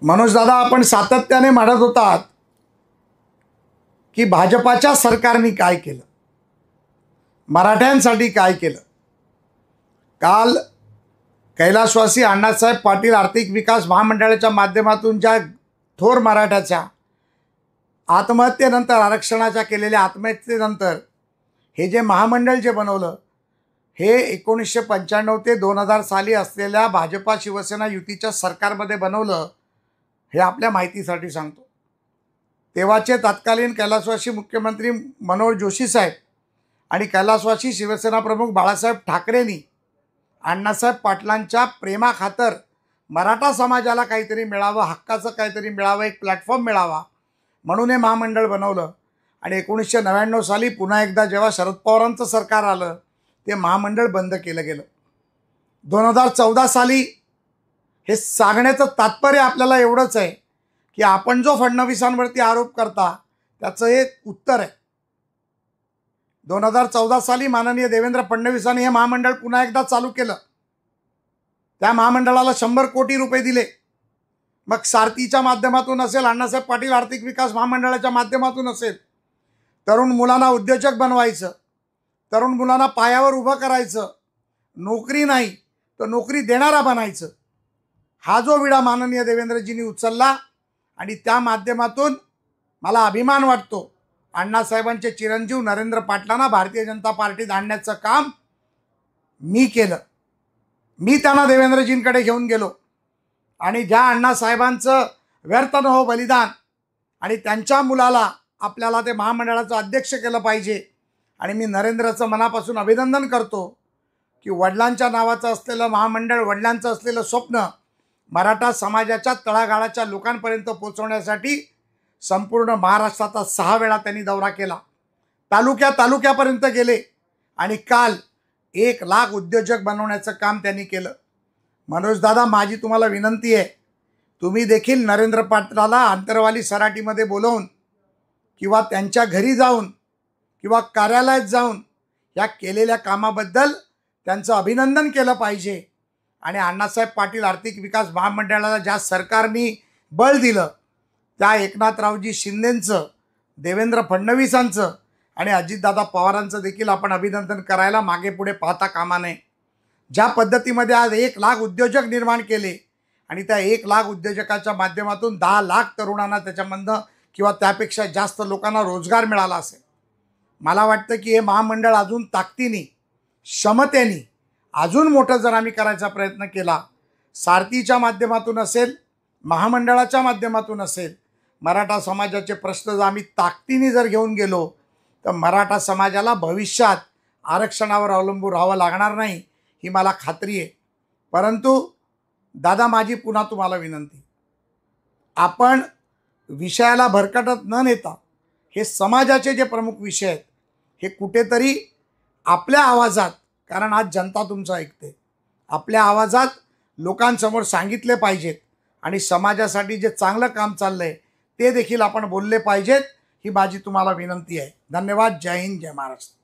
मनोज दादा, आपण सातत्याने म्हणत होतात की भाजपाच्या सरकारने काय केलं, मराठ्यांसाठी काय केलं. काल कैलासवासी अण्णासाहेब पाटील आर्थिक विकास महामंडळाच्या माध्यमातून ज्या थोर मराठ्याच्या आत्महत्येनंतर, आरक्षणाच्या केलेल्या आत्महत्येनंतर हे जे महामंडळ जे बनवलं, हे 1995 ते 2000 साली असलेल्या भाजपा शिवसेना युतीच्या सरकारमध्ये बनवलं. हे आपल्या माहितीसाठी सांगतो. तेव्हाचे तत्कालीन कैलासवासी मुख्यमंत्री मनोहर जोशी साहेब आणि कैलासवासी शिवसेना प्रमुख बाळासाहेब ठाकरेंनी अण्णासाहेब पाटलांच्या प्रेमाखातर मराठा समाजाला काहीतरी मिळावं, हक्काचं काहीतरी मिळावं, एक प्लॅटफॉर्म मिळावा म्हणून हे महामंडळ बनवलं. आणि 1999 साली पुन्हा एकदा जेव्हा शरद पवारांचं सरकार आलं, ते महामंडळ बंद केलं गेलं. 2014 साली हे सांगण्याचं तात्पर्य आपल्याला एवढंच आहे की आपण जो फडणवीसांवरती आरोप करता त्याचं एक उत्तर आहे. 2014 साली माननीय देवेंद्र फडणवीसांनी हे महामंडळ पुन्हा एकदा चालू केलं. त्या महामंडळाला 100 कोटी रुपये दिले. मग सारथीच्या माध्यमातून असेल, अण्णासाहेब पाटील आर्थिक विकास महामंडळाच्या माध्यमातून असेल, तरुण मुलांना उद्योजक बनवायचं, तरुण मुलांना पायावर उभं करायचं, नोकरी नाही तर नोकरी देणारा बनायचं. हा जो विडा माननीय देवेंद्रजींनी उचलला आणि त्या माध्यमातून मला अभिमान वाटतो, अण्णासाहेबांचे चिरंजीव नरेंद्र पाटलांना भारतीय जनता पार्टीत आणण्याचं काम मी केलं. मी त्यांना देवेंद्रजींकडे घेऊन गेलो आणि ज्या अण्णासाहेबांचं व्यर्थ न हो बलिदान आणि त्यांच्या मुलाला आपल्याला ते महामंडळाचं अध्यक्ष केलं पाहिजे. आणि मी नरेंद्रचं मनापासून अभिनंदन करतो की वडिलांच्या नावाचं असलेलं महामंडळ, वडिलांचं असलेलं स्वप्न मराठा समाजाच्या तळागाळाच्या लोकांपर्यंत पोहोचवण्यासाठी संपूर्ण महाराष्ट्राचा 6 वेळा त्यांनी दौरा केला. तालुक्यापर्यंत गेले आणि काल 1 लाख उद्योजक बनवण्याचं काम त्यांनी केलं. मनोज दादा, माझी तुम्हाला विनंती आहे, तुम्ही देखील नरेंद्र पाटलाला अंतरवाली सराटीमध्ये बोलवून किंवा त्यांच्या घरी जाऊन किंवा कार्यालयात जाऊन या केलेल्या कामाबद्दल त्यांचं अभिनंदन केलं पाहिजे. आणि अण्णासाहेब पाटील आर्थिक विकास महामंडळाला ज्या सरकारने बळ दिलं, त्या एकनाथरावजी शिंदेंचं, देवेंद्र फडणवीसांचं आणि अजितदादा पवारांचं देखील आपण अभिनंदन करायला मागे पुढे पाहता कामा नये. ज्या पद्धतीमध्ये आज 1 लाख उद्योजक निर्माण केले आणि त्या 1 लाख उद्योजकाच्या माध्यमातून 10 लाख तरुणांना त्याच्यामधनं किंवा त्यापेक्षा जास्त लोकांना रोजगार मिळाला असेल. मला वाटतं की हे महामंडळ अजून ताकदीने, क्षमतेने अजून मोठं जर आम्ही करायचा प्रयत्न केला, सारथीच्या माध्यमातून असेल, महामंडळाच्या माध्यमातून असेल, मराठा समाजाचे प्रश्न जर आम्ही ताकदीने जर घेऊन गेलो तर मराठा समाजाला भविष्यात आरक्षणावर अवलंबून राहावं लागणार नाही, ही मला खात्री आहे. परंतु दादा, माझी पुन्हा तुम्हाला विनंती, आपण विषयाला भरकटत न नेता हे समाजाचे जे प्रमुख विषय आहेत हे कुठेतरी आपल्या आवाजात, कारण आज जनता तुमचं ऐकते, आपल्या आवाजात लोकांसमोर सांगितले पाहिजेत आणि समाजासाठी जे चांगलं काम चाललंय ते देखील आपण बोलले पाहिजेत, ही माझी तुम्हाला विनंती आहे. धन्यवाद. जय हिंद, जय महाराष्ट्र.